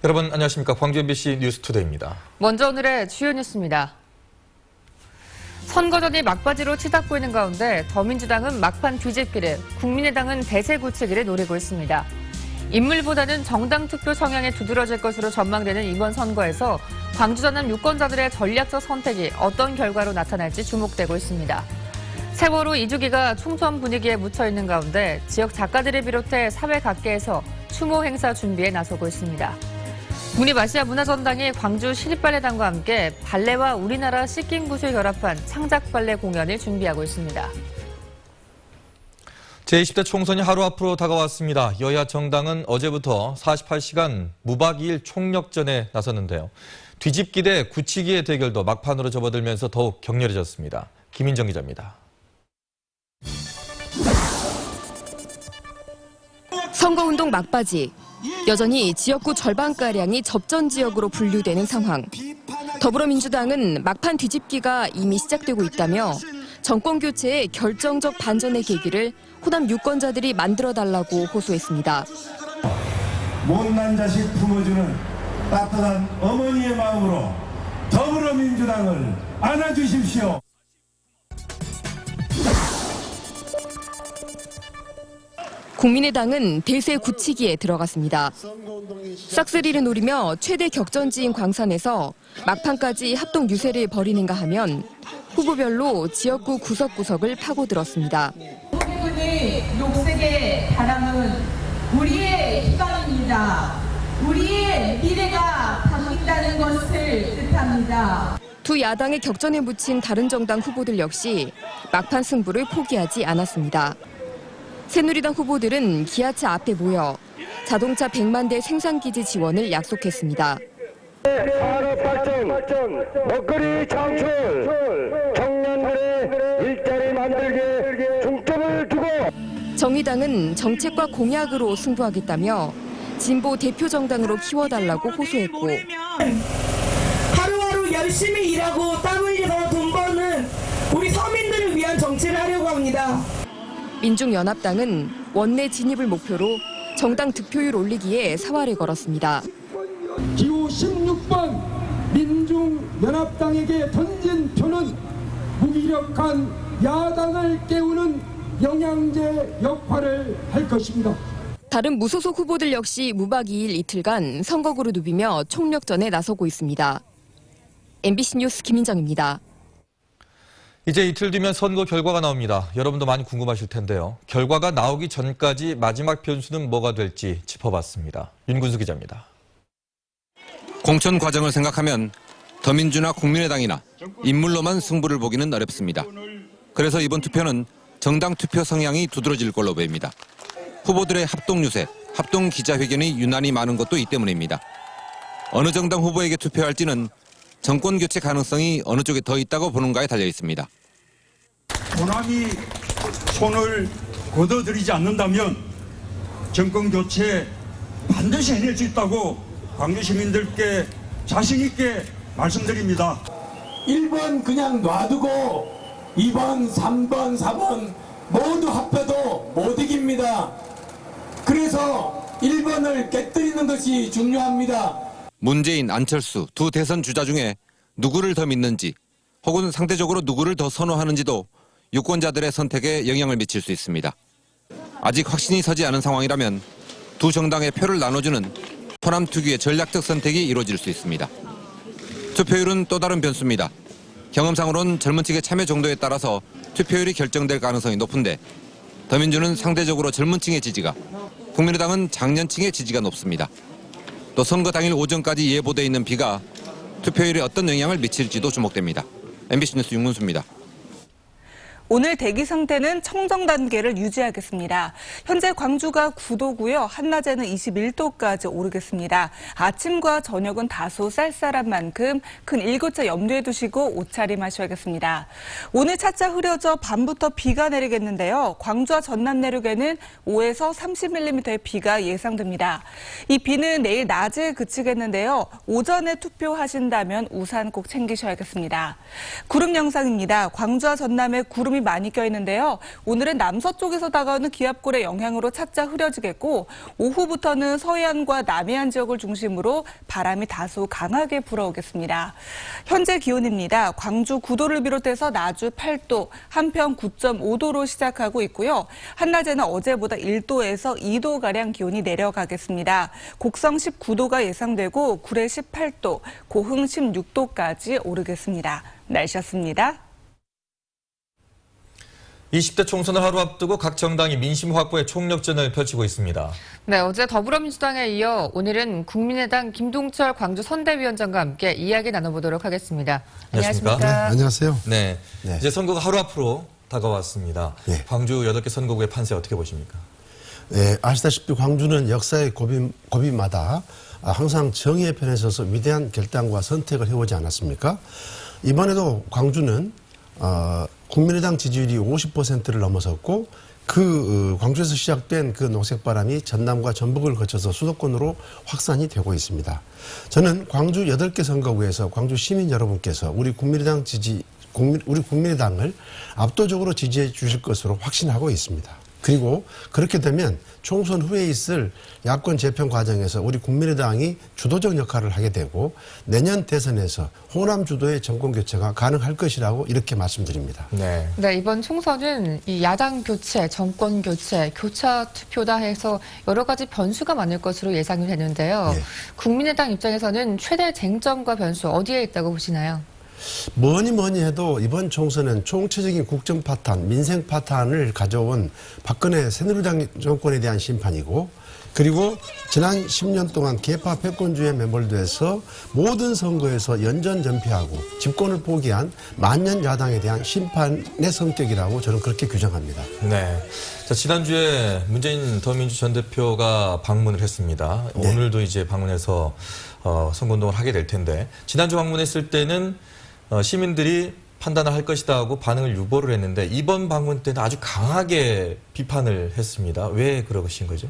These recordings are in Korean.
여러분 안녕하십니까. 광주 MBC 뉴스투데이입니다. 먼저 오늘의 주요 뉴스입니다. 선거전이 막바지로 치닫고 있는 가운데 더민주당은 막판 뒤집기를, 국민의당은 대세 굳히기를 노리고 있습니다. 인물보다는 정당 투표 성향에 두드러질 것으로 전망되는 이번 선거에서 광주 전남 유권자들의 전략적 선택이 어떤 결과로 나타날지 주목되고 있습니다. 세월호 2주기가 총선 분위기에 묻혀있는 가운데 지역 작가들을 비롯해 사회 각계에서 추모 행사 준비에 나서고 있습니다. 국립아시아 문화전당이 광주 시립발레단과 함께 발레와 우리나라 씻김굿을 결합한 창작발레 공연을 준비하고 있습니다. 제20대 총선이 하루 앞으로 다가왔습니다. 여야 정당은 어제부터 48시간 무박 2일 총력전에 나섰는데요. 뒤집기 대 굳히기의 대결도 막판으로 접어들면서 더욱 격렬해졌습니다. 김인정 기자입니다. 선거운동 막바지. 여전히 지역구 절반가량이 접전 지역으로 분류되는 상황. 더불어민주당은 막판 뒤집기가 이미 시작되고 있다며 정권 교체의 결정적 반전의 계기를 호남 유권자들이 만들어달라고 호소했습니다. 못난 자식 품어주는 따뜻한 어머니의 마음으로 더불어민주당을 안아주십시오. 국민의당은 대세 굳히기에 들어갔습니다. 싹쓸이를 노리며 최대 격전지인 광산에서 막판까지 합동 유세를 벌이는가 하면 후보별로 지역구 구석구석을 파고들었습니다. 국민의 녹색의 바람은 우리의 희망입니다. 우리의 미래가 바뀐다는 것을 뜻합니다. 두 야당의 격전에 묻힌 다른 정당 후보들 역시 막판 승부를 포기하지 않았습니다. 새누리당 후보들은 기아차 앞에 모여 자동차 100만 대 생산기지 지원을 약속했습니다. 산업 발전, 먹거리 창출, 청년들의 일자리 만들기에 중점을 두고 정의당은 정책과 공약으로 승부하겠다며 진보 대표 정당으로 키워달라고 호소했고 하루하루 열심히 일하고 땀 흘려서 돈 버는 우리 서민들을 위한 정치를 하려고 합니다. 민중연합당은 원내 진입을 목표로 정당 득표율 올리기에 사활을 걸었습니다. 기호 16번 민중연합당에게 던진 표는 무기력한 야당을 깨우는 영양제 역할을 할 것입니다. 다른 무소속 후보들 역시 무박 2일 이틀간 선거구를 누비며 총력전에 나서고 있습니다. MBC 뉴스 김인정입니다. 이제 이틀 뒤면 선거 결과가 나옵니다. 여러분도 많이 궁금하실 텐데요. 결과가 나오기 전까지 마지막 변수는 뭐가 될지 짚어봤습니다. 윤군수 기자입니다. 공천 과정을 생각하면 더민주나 국민의당이나 인물로만 승부를 보기는 어렵습니다. 그래서 이번 투표는 정당 투표 성향이 두드러질 걸로 보입니다. 후보들의 합동 유세, 합동 기자회견이 유난히 많은 것도 이 때문입니다. 어느 정당 후보에게 투표할지는 정권 교체 가능성이 어느 쪽에 더 있다고 보는가에 달려 있습니다. 호남이 손을 거둬들이지 않는다면 정권 교체 반드시 해낼 수 있다고 광주 시민들께 자신 있게 말씀드립니다. 1번 그냥 놔두고 2번, 3번, 4번 모두 합해도 못 이깁니다. 그래서 1번을 깨뜨리는 것이 중요합니다. 문재인, 안철수 두 대선 주자 중에 누구를 더 믿는지 혹은 상대적으로 누구를 더 선호하는지도 유권자들의 선택에 영향을 미칠 수 있습니다. 아직 확신이 서지 않은 상황이라면 두 정당의 표를 나눠주는 호남 특유의 전략적 선택이 이루어질 수 있습니다. 투표율은 또 다른 변수입니다. 경험상으로는 젊은 층의 참여 정도에 따라서 투표율이 결정될 가능성이 높은데 더민주는 상대적으로 젊은 층의 지지가, 국민의당은 장년층의 지지가 높습니다. 또 선거 당일 오전까지 예보돼 있는 비가 투표율에 어떤 영향을 미칠지도 주목됩니다. MBC 뉴스 윤문수입니다. 오늘 대기 상태는 청정 단계를 유지하겠습니다. 현재 광주가 9도고요. 한낮에는 21도까지 오르겠습니다. 아침과 저녁은 다소 쌀쌀한 만큼 큰 일교차 염두에 두시고 옷차림하셔야겠습니다. 오늘 차차 흐려져 밤부터 비가 내리겠는데요. 광주와 전남 내륙에는 5에서 30mm의 비가 예상됩니다. 이 비는 내일 낮에 그치겠는데요. 오전에 투표하신다면 우산 꼭 챙기셔야겠습니다. 구름 영상입니다. 광주와 전남의 구름 구름이 많이 껴있는데요. 오늘은 남서쪽에서 다가오는 기압골의 영향으로 차차 흐려지겠고 오후부터는 서해안과 남해안 지역을 중심으로 바람이 다소 강하게 불어오겠습니다. 현재 기온입니다. 광주 9도를 비롯해서 나주 8도, 한평 9.5도로 시작하고 있고요. 한낮에는 어제보다 1도에서 2도가량 기온이 내려가겠습니다. 곡성 19도가 예상되고 구례 18도, 고흥 16도까지 오르겠습니다. 날씨였습니다. 20대 총선을 하루 앞두고 각 정당이 민심 확보에 총력전을 펼치고 있습니다. 네, 어제 더불어민주당에 이어 오늘은 국민의당 김동철 광주 선대위원장과 함께 이야기 나눠보도록 하겠습니다. 안녕하십니까? 안녕하십니까? 네, 안녕하세요. 네, 네. 이제 선거가 하루 앞으로 다가왔습니다. 예. 광주 8개 선거구의 판세 어떻게 보십니까? 네, 아시다시피 광주는 역사의 고비마다 항상 정의의 편에 서서 위대한 결단과 선택을 해오지 않았습니까? 이번에도 광주는 국민의당 지지율이 50%를 넘어섰고 광주에서 시작된 그 녹색바람이 전남과 전북을 거쳐서 수도권으로 확산이 되고 있습니다. 저는 광주 8개 선거구에서 광주 시민 여러분께서 우리 국민의당을 압도적으로 지지해 주실 것으로 확신하고 있습니다. 그리고 그렇게 되면 총선 후에 있을 야권 재편 과정에서 우리 국민의당이 주도적 역할을 하게 되고 내년 대선에서 호남 주도의 정권 교체가 가능할 것이라고 이렇게 말씀드립니다. 네, 이번 총선은 이 야당 교체, 정권 교체, 교차 투표다 해서 여러 가지 변수가 많을 것으로 예상이 되는데요. 네. 국민의당 입장에서는 최대 쟁점과 변수 어디에 있다고 보시나요? 뭐니 해도 이번 총선은 총체적인 국정 파탄, 민생 파탄을 가져온 박근혜 새누리당 정권에 대한 심판이고 그리고 지난 10년 동안 개파 패권주의에 매몰돼서 모든 선거에서 연전전패하고 집권을 포기한 만년 야당에 대한 심판의 성격이라고 저는 그렇게 규정합니다. 네. 자, 지난주에 문재인 더민주 전 대표가 방문을 했습니다. 네. 오늘도 이제 방문해서 선거운동을 하게 될 텐데 지난주 방문했을 때는 시민들이 판단을 할 것이다 하고 반응을 유보를 했는데 이번 방문 때는 아주 강하게 비판을 했습니다. 왜 그러신 거죠?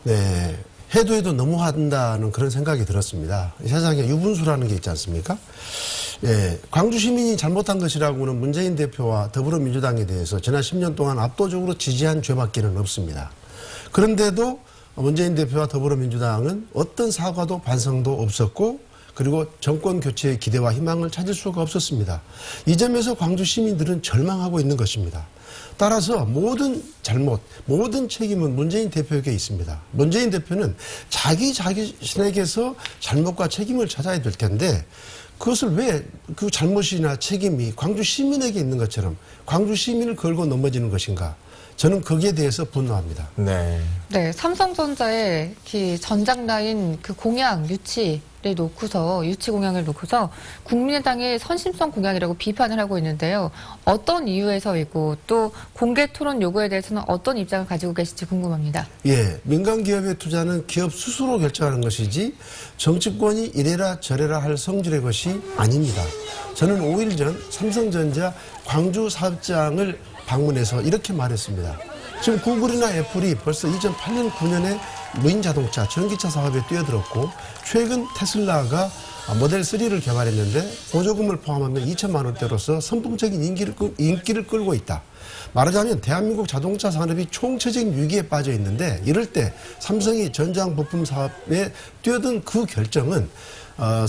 네, 해도 너무한다는 그런 생각이 들었습니다. 세상에 유분수라는 게 있지 않습니까? 예, 광주 시민이 잘못한 것이라고는 문재인 대표와 더불어민주당에 대해서 지난 10년 동안 압도적으로 지지한 죄밖에는 없습니다. 그런데도 문재인 대표와 더불어민주당은 어떤 사과도 반성도 없었고 그리고 정권 교체의 기대와 희망을 찾을 수가 없었습니다. 이 점에서 광주 시민들은 절망하고 있는 것입니다. 따라서 모든 잘못, 모든 책임은 문재인 대표에게 있습니다. 문재인 대표는 자기 자신에게서 잘못과 책임을 찾아야 될 텐데 그것을 왜 그 잘못이나 책임이 광주 시민에게 있는 것처럼 광주 시민을 걸고 넘어지는 것인가? 저는 거기에 대해서 분노합니다. 네, 삼성전자의 전장 라인 그 공약 유치 공약을 놓고서 국민의당의 선심성 공약이라고 비판을 하고 있는데요. 어떤 이유에서이고 또 공개 토론 요구에 대해서는 어떤 입장을 가지고 계실지 궁금합니다. 예, 민간 기업의 투자는 기업 스스로 결정하는 것이지 정치권이 이래라 저래라 할 성질의 것이 아닙니다. 저는 5일 전 삼성전자 광주 사업장을 방문해서 이렇게 말했습니다. 지금 구글이나 애플이 벌써 2008년, 9년에 무인 자동차, 전기차 사업에 뛰어들었고 최근 테슬라가 모델 3를 개발했는데 보조금을 포함하면 2천만 원대로서 선풍적인 인기를 끌고 있다. 말하자면 대한민국 자동차 산업이 총체적인 위기에 빠져 있는데 이럴 때 삼성이 전장 부품 사업에 뛰어든 그 결정은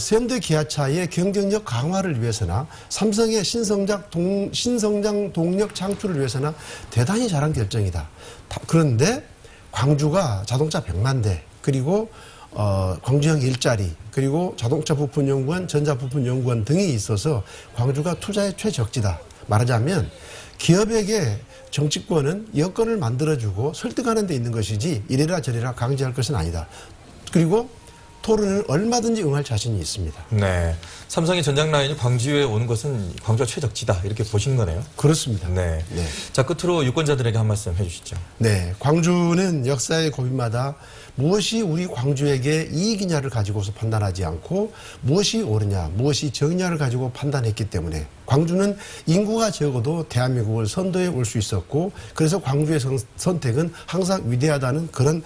현대 기아차의 경쟁력 강화를 위해서나 삼성의 신성장 동력 창출을 위해서나 대단히 잘한 결정이다. 그런데 광주가 자동차 100만 대 그리고 광주형 일자리 그리고 자동차 부품 연구원, 전자 부품 연구원 등이 있어서 광주가 투자의 최적지다. 말하자면 기업에게 정치권은 여건을 만들어주고 설득하는 데 있는 것이지 이래라 저래라 강제할 것은 아니다. 그리고 토론을 얼마든지 응할 자신이 있습니다. 네, 삼성의 전장 라인이 광주에 오는 것은 광주가 최적지다 이렇게 보신 거네요. 그렇습니다. 네. 자, 끝으로 유권자들에게 한 말씀 해주시죠. 네, 광주는 역사의 고비마다 무엇이 우리 광주에게 이익이냐를 가지고서 판단하지 않고 무엇이 옳으냐, 무엇이 정의냐를 가지고 판단했기 때문에 광주는 인구가 적어도 대한민국을 선도해 올 수 있었고 그래서 광주의 선택은 항상 위대하다는 그런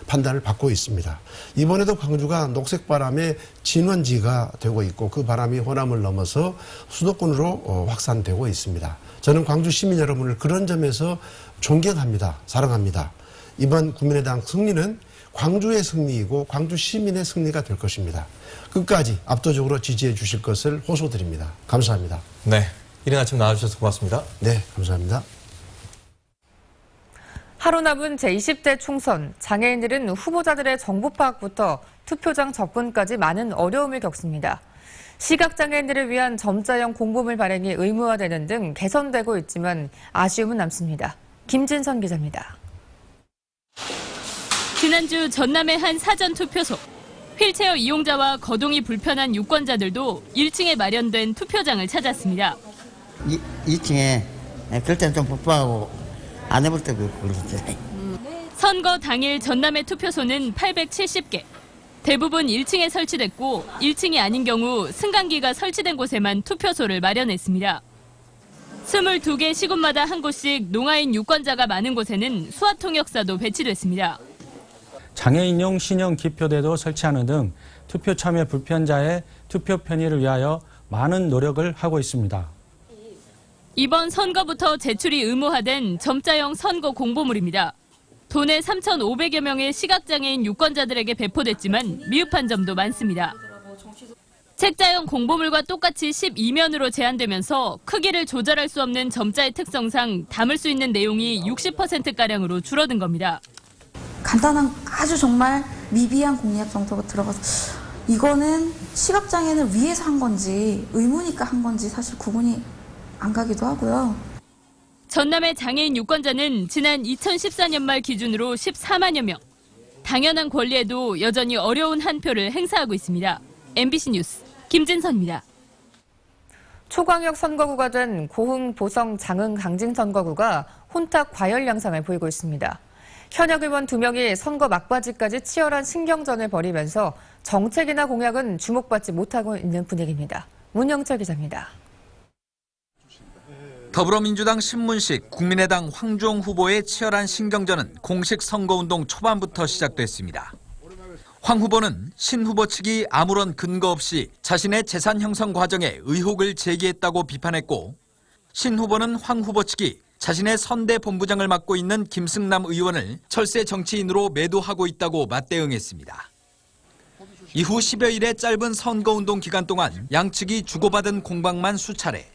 판단을 받고 있습니다. 이번에도 광주가 녹색바람의 진원지가 되고 있고 그 바람이 호남을 넘어서 수도권으로 확산되고 있습니다. 저는 광주 시민 여러분을 그런 점에서 존경합니다. 사랑합니다. 이번 국민의당 승리는 광주의 승리이고 광주 시민의 승리가 될 것입니다. 끝까지 압도적으로 지지해 주실 것을 호소드립니다. 감사합니다. 네, 이른 아침 나와주셔서 고맙습니다. 네, 감사합니다. 하루 남은 제20대 총선, 장애인들은 후보자들의 정보 파악부터 투표장 접근까지 많은 어려움을 겪습니다. 시각장애인들을 위한 점자형 공보물 발행이 의무화되는 등 개선되고 있지만 아쉬움은 남습니다. 김진선 기자입니다. 지난주 전남의 한 사전투표소. 휠체어 이용자와 거동이 불편한 유권자들도 1층에 마련된 투표장을 찾았습니다. 2층에 그럴 때는 좀 불편하고 안 해볼 때도 그러던데. 선거 당일 전남의 투표소는 870개. 대부분 1층에 설치됐고 1층이 아닌 경우 승강기가 설치된 곳에만 투표소를 마련했습니다. 22개 시군마다 한 곳씩 농아인 유권자가 많은 곳에는 수화통역사도 배치됐습니다. 장애인용 신형 기표대도 설치하는 등 투표 참여 불편자의 투표 편의를 위하여 많은 노력을 하고 있습니다. 이번 선거부터 제출이 의무화된 점자형 선거 공보물입니다. 도내 3,500여 명의 시각장애인 유권자들에게 배포됐지만 미흡한 점도 많습니다. 책자형 공보물과 똑같이 12면으로 제한되면서 크기를 조절할 수 없는 점자의 특성상 담을 수 있는 내용이 60%가량으로 줄어든 겁니다. 간단한 아주 정말 미비한 공약 정도가 들어가서 이거는 시각장애인을 위해서 한 건지 의무니까 한 건지 사실 구분이 안 가기도 하고요. 전남의 장애인 유권자는 지난 2014년 말 기준으로 14만여 명. 당연한 권리에도 여전히 어려운 한 표를 행사하고 있습니다. MBC 뉴스 김진선입니다. 초광역 선거구가 된 고흥, 보성, 장흥, 강진 선거구가 혼탁 과열 양상을 보이고 있습니다. 현역 의원 2명이 선거 막바지까지 치열한 신경전을 벌이면서 정책이나 공약은 주목받지 못하고 있는 분위기입니다. 문영철 기자입니다. 더불어민주당 신문식, 국민의당 황주홍 후보의 치열한 신경전은 공식 선거운동 초반부터 시작됐습니다. 황 후보는 신 후보 측이 아무런 근거 없이 자신의 재산 형성 과정에 의혹을 제기했다고 비판했고, 신 후보는 황 후보 측이 자신의 선대 본부장을 맡고 있는 김승남 의원을 철새 정치인으로 매도하고 있다고 맞대응했습니다. 이후 10여일의 짧은 선거운동 기간 동안 양측이 주고받은 공방만 수차례.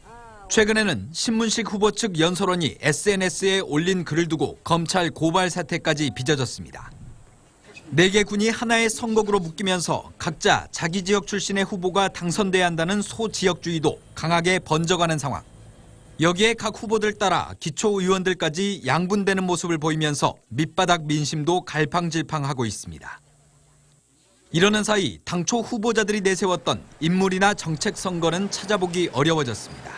최근에는 신문식 후보 측 연설원이 SNS에 올린 글을 두고 검찰 고발 사태까지 빚어졌습니다. 4개 군이 하나의 선거구로 묶이면서 각자 자기 지역 출신의 후보가 당선돼야 한다는 소지역주의도 강하게 번져가는 상황. 여기에 각 후보들 따라 기초의원들까지 양분되는 모습을 보이면서 밑바닥 민심도 갈팡질팡하고 있습니다. 이러는 사이 당초 후보자들이 내세웠던 인물이나 정책 선거는 찾아보기 어려워졌습니다.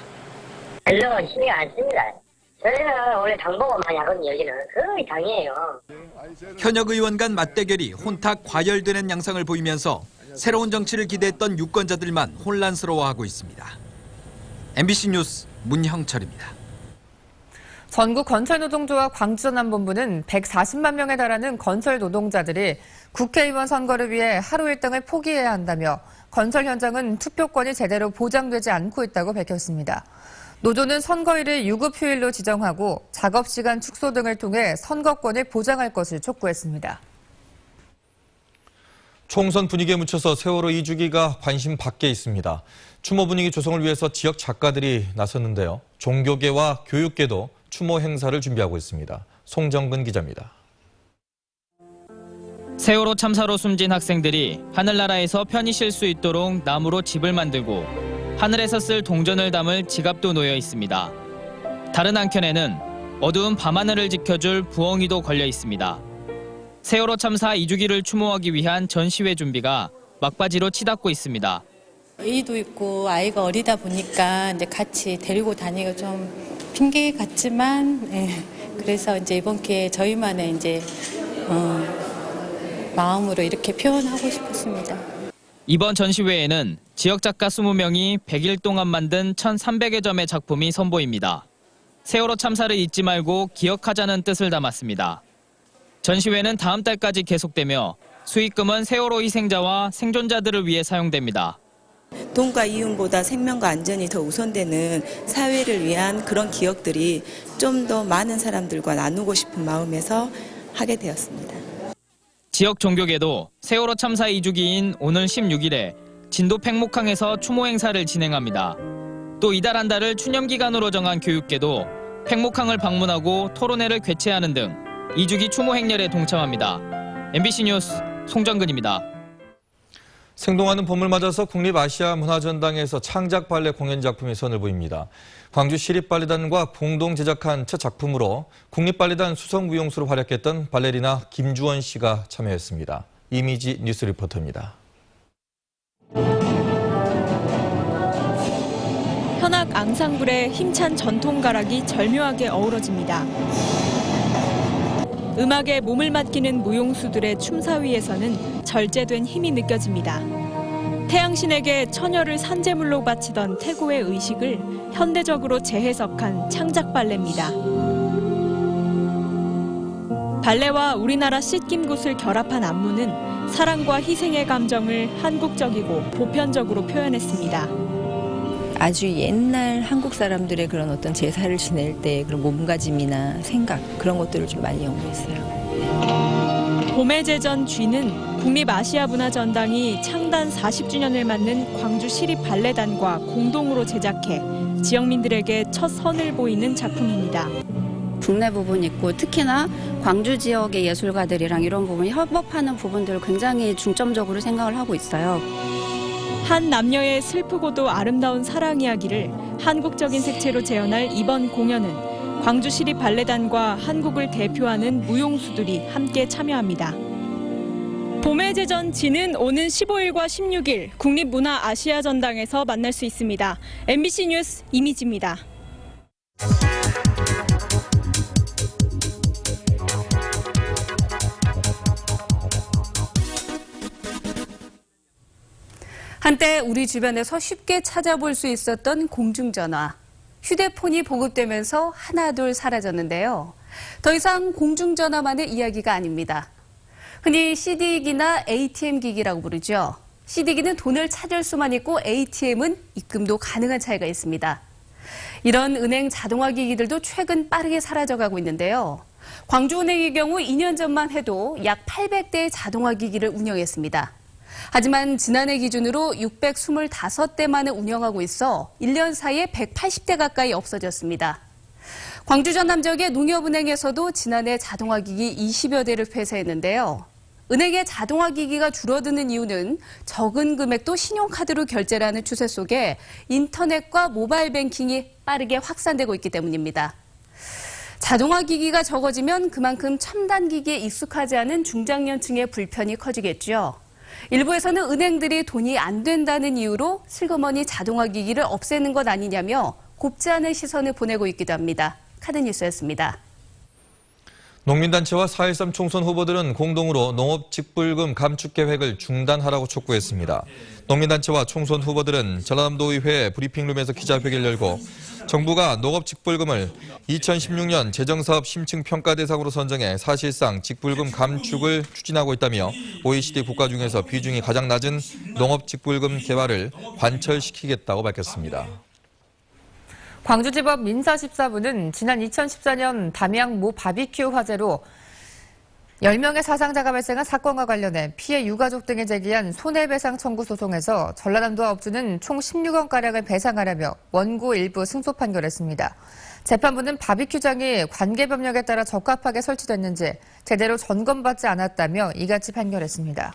별로 신경 안 씁니다. 저희는 원래 당보고 많이 하거든요. 여기는 거의 당이에요. 현역 의원 간 맞대결이 혼탁 과열되는 양상을 보이면서 새로운 정치를 기대했던 유권자들만 혼란스러워하고 있습니다. MBC 뉴스 문형철입니다. 전국 건설노동조합 광주전남본부는 140만 명에 달하는 건설 노동자들이 국회의원 선거를 위해 하루 일당을 포기해야 한다며 건설 현장은 투표권이 제대로 보장되지 않고 있다고 밝혔습니다. 노조는 선거일을 유급휴일로 지정하고 작업시간 축소 등을 통해 선거권을 보장할 것을 촉구했습니다. 총선 분위기에 묻혀서 세월호 2주기가 관심 밖에 있습니다. 추모 분위기 조성을 위해서 지역 작가들이 나섰는데요. 종교계와 교육계도 추모 행사를 준비하고 있습니다. 송정근 기자입니다. 세월호 참사로 숨진 학생들이 하늘나라에서 편히 쉴 수 있도록 나무로 집을 만들고 하늘에서 쓸 동전을 담을 지갑도 놓여 있습니다. 다른 한켠에는 어두운 밤하늘을 지켜줄 부엉이도 걸려 있습니다. 세월호 참사 2주기를 추모하기 위한 전시회 준비가 막바지로 치닫고 있습니다. 애도 있고 아이가 어리다 보니까 이제 같이 데리고 다니기가 좀 핑계 같지만, 그래서 이제 이번 기회에 저희만의 이제 마음으로 이렇게 표현하고 싶었습니다. 이번 전시회에는 지역 작가 20명이 100일 동안 만든 1,300여 점의 작품이 선보입니다. 세월호 참사를 잊지 말고 기억하자는 뜻을 담았습니다. 전시회는 다음 달까지 계속되며 수익금은 세월호 희생자와 생존자들을 위해 사용됩니다. 돈과 이윤보다 생명과 안전이 더 우선되는 사회를 위한 그런 기억들이 좀 더 많은 사람들과 나누고 싶은 마음에서 하게 되었습니다. 지역 종교계도 세월호 참사 2주기인 오늘 16일에 진도 팽목항에서 추모 행사를 진행합니다. 또 이달 한 달을 추념기간으로 정한 교육계도 팽목항을 방문하고 토론회를 개최하는 등 2주기 추모 행렬에 동참합니다. MBC 뉴스 송정근입니다. 생동하는 봄을 맞아서 국립아시아문화전당에서 창작 발레 공연 작품이 선을 보입니다. 광주 시립발레단과 공동 제작한 첫 작품으로 국립발레단 수성무용수로 활약했던 발레리나 김주원 씨가 참여했습니다. 이미지 뉴스 리포터입니다. 현악 앙상블의 힘찬 전통 가락이 절묘하게 어우러집니다. 음악에 몸을 맡기는 무용수들의 춤사위에서는 절제된 힘이 느껴집니다. 태양신에게 처녀를 산재물로 바치던 태고의 의식을 현대적으로 재해석한 창작 발레입니다. 발레와 우리나라 씻김굿을 결합한 안무는 사랑과 희생의 감정을 한국적이고 보편적으로 표현했습니다. 아주 옛날 한국 사람들의 그런 어떤 제사를 지낼 때 그런 몸가짐이나 생각 그런 것들을 좀 많이 연구했어요. 봄의 제전 쥐는 국립아시아문화전당이 창단 40주년을 맞는 광주 시립발레단과 공동으로 제작해 지역민들에게 첫 선을 보이는 작품입니다. 국내 부분이 있고 특히나 광주 지역의 예술가들이랑 이런 부분이 협업하는 부분들을 굉장히 중점적으로 생각을 하고 있어요. 한 남녀의 슬프고도 아름다운 사랑 이야기를 한국적인 색채로 재현할 이번 공연은 광주시립발레단과 한국을 대표하는 무용수들이 함께 참여합니다. 봄의 제전 지는 오는 15일과 16일 국립문화아시아전당에서 만날 수 있습니다. MBC 뉴스 이미지입니다. 한때 우리 주변에서 쉽게 찾아볼 수 있었던 공중전화. 휴대폰이 보급되면서 하나둘 사라졌는데요. 더 이상 공중전화만의 이야기가 아닙니다. 흔히 CD기나 ATM기기라고 부르죠. CD기는 돈을 찾을 수만 있고 ATM은 입금도 가능한 차이가 있습니다. 이런 은행 자동화기기들도 최근 빠르게 사라져가고 있는데요. 광주은행의 경우 2년 전만 해도 약 800대의 자동화기기를 운영했습니다. 하지만 지난해 기준으로 625대만을 운영하고 있어 1년 사이에 180대 가까이 없어졌습니다. 광주 전남 지역의 농협은행에서도 지난해 자동화기기 20여 대를 폐쇄했는데요. 은행의 자동화기기가 줄어드는 이유는 적은 금액도 신용카드로 결제를 하는 추세 속에 인터넷과 모바일 뱅킹이 빠르게 확산되고 있기 때문입니다. 자동화기기가 적어지면 그만큼 첨단 기기에 익숙하지 않은 중장년층의 불편이 커지겠죠. 일부에서는 은행들이 돈이 안 된다는 이유로 슬그머니 자동화기기를 없애는 것 아니냐며 곱지 않은 시선을 보내고 있기도 합니다. 카드뉴스였습니다. 농민단체와 4.13 총선 후보들은 공동으로 농업직불금 감축 계획을 중단하라고 촉구했습니다. 농민단체와 총선 후보들은 전라남도의회 브리핑룸에서 기자회견을 열고 정부가 농업직불금을 2016년 재정사업 심층 평가 대상으로 선정해 사실상 직불금 감축을 추진하고 있다며 OECD 국가 중에서 비중이 가장 낮은 농업직불금 개발을 관철시키겠다고 밝혔습니다. 광주지법 민사14부는 지난 2014년 담양 모 바비큐 화재로 10명의 사상자가 발생한 사건과 관련해 피해 유가족 등에 제기한 손해배상 청구 소송에서 전라남도와 업주는 총 16원가량을 배상하라며 원고 일부 승소 판결했습니다. 재판부는 바비큐장이 관계법령에 따라 적합하게 설치됐는지 제대로 점검받지 않았다며 이같이 판결했습니다.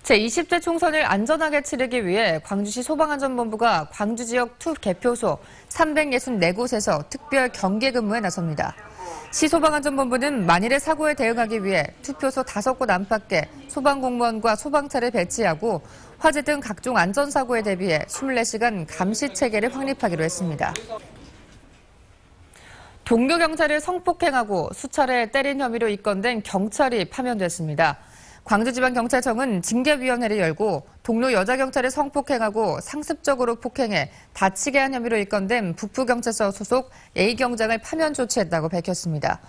제20대 총선을 안전하게 치르기 위해 광주시 소방안전본부가 광주 지역 투 개표소 364곳에서 특별 경계 근무에 나섭니다. 시 소방안전본부는 만일의 사고에 대응하기 위해 투표소 5곳 안팎에 소방공무원과 소방차를 배치하고 화재 등 각종 안전사고에 대비해 24시간 감시체계를 확립하기로 했습니다. 동료 경찰을 성폭행하고 수차례 때린 혐의로 입건된 경찰이 파면됐습니다. 광주지방경찰청은 징계위원회를 열고 동료 여자경찰을 성폭행하고 상습적으로 폭행해 다치게 한 혐의로 입건된 북부경찰서 소속 A경장을 파면 조치했다고 밝혔습니다.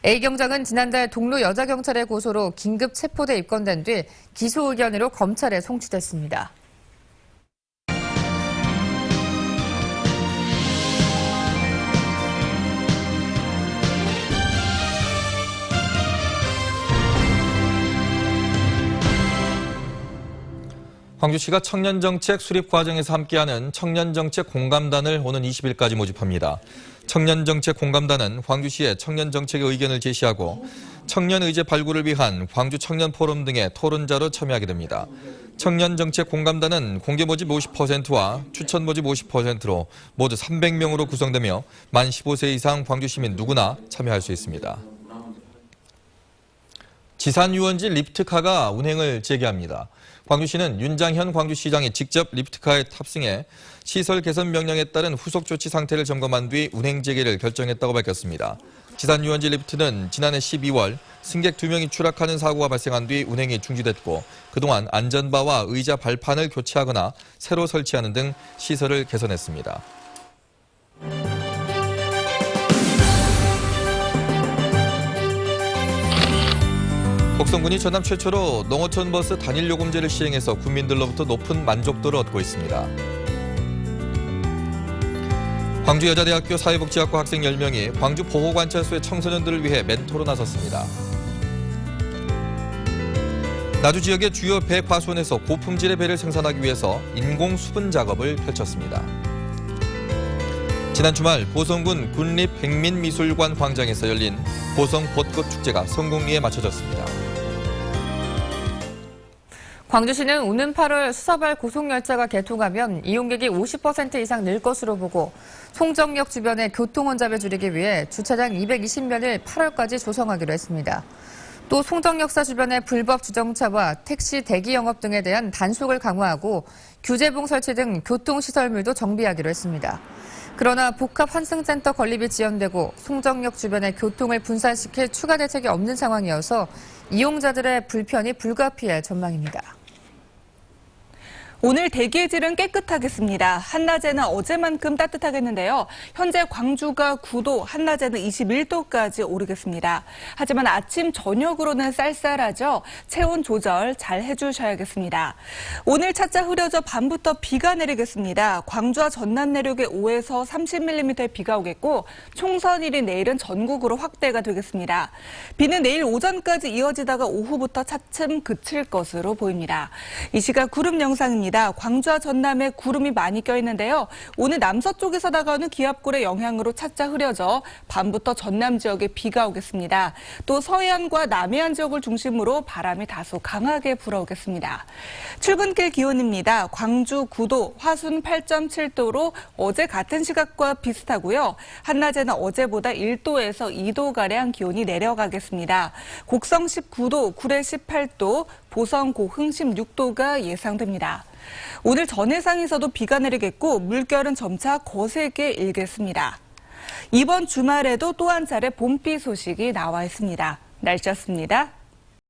A경장은 지난달 동료 여자경찰의 고소로 긴급 체포돼 입건된 뒤 기소 의견으로 검찰에 송치됐습니다. 광주시가 청년정책 수립 과정에서 함께하는 청년정책 공감단을 오는 20일까지 모집합니다. 청년정책 공감단은 광주시의 청년정책의 의견을 제시하고 청년의제 발굴을 위한 광주 청년포럼 등의 토론자로 참여하게 됩니다. 청년정책 공감단은 공개 모집 50%와 추천 모집 50%로 모두 300명으로 구성되며 만 15세 이상 광주 시민 누구나 참여할 수 있습니다. 지산유원지 리프트카가 운행을 재개합니다. 광주시는 윤장현 광주시장이 직접 리프트카에 탑승해 시설 개선 명령에 따른 후속 조치 상태를 점검한 뒤 운행 재개를 결정했다고 밝혔습니다. 지산유원지 리프트는 지난해 12월 승객 2명이 추락하는 사고가 발생한 뒤 운행이 중지됐고 그동안 안전바와 의자 발판을 교체하거나 새로 설치하는 등 시설을 개선했습니다. 곡성군이 전남 최초로 농어촌 버스 단일 요금제를 시행해서 국민들로부터 높은 만족도를 얻고 있습니다. 광주여자대학교 사회복지학과 학생 10명이 광주 보호관찰소의 청소년들을 위해 멘토로 나섰습니다. 나주 지역의 주요 배 과수원에서 고품질의 배를 생산하기 위해서 인공 수분 작업을 펼쳤습니다. 지난 주말 보성군 군립백민미술관 광장에서 열린 보성 벚꽃 축제가 성공리에 마쳐졌습니다. 광주시는 오는 8월 수서발 고속열차가 개통하면 이용객이 50% 이상 늘 것으로 보고 송정역 주변의 교통 혼잡을 줄이기 위해 주차장 220면을 8월까지 조성하기로 했습니다. 또 송정역사 주변의 불법 주정차와 택시 대기 영업 등에 대한 단속을 강화하고 규제봉 설치 등 교통시설물도 정비하기로 했습니다. 그러나 복합 환승센터 건립이 지연되고 송정역 주변의 교통을 분산시킬 추가 대책이 없는 상황이어서 이용자들의 불편이 불가피할 전망입니다. 오늘 대기의 질은 깨끗하겠습니다. 한낮에는 어제만큼 따뜻하겠는데요. 현재 광주가 9도, 한낮에는 21도까지 오르겠습니다. 하지만 아침, 저녁으로는 쌀쌀하죠. 체온 조절 잘 해주셔야겠습니다. 오늘 차차 흐려져 밤부터 비가 내리겠습니다. 광주와 전남 내륙에 5에서 30mm의 비가 오겠고 총선일인 내일은 전국으로 확대가 되겠습니다. 비는 내일 오전까지 이어지다가 오후부터 차츰 그칠 것으로 보입니다. 이 시각 구름 영상입니다. 광주와 전남에 구름이 많이 껴있는데요. 오늘 남서쪽에서 다가오는 기압골의 영향으로 차차 흐려져 밤부터 전남 지역에 비가 오겠습니다. 또 서해안과 남해안 지역을 중심으로 바람이 다소 강하게 불어오겠습니다. 출근길 기온입니다. 광주 9도, 화순 8.7도로 어제 같은 시각과 비슷하고요. 한낮에는 어제보다 1도에서 2도가량 기온이 내려가겠습니다. 곡성 19도, 구례 18도, 보성, 고흥 16도가 예상됩니다. 오늘 전해상에서도 비가 내리겠고 물결은 점차 거세게 일겠습니다. 이번 주말에도 또 한 차례 봄비 소식이 나와 있습니다. 날씨였습니다.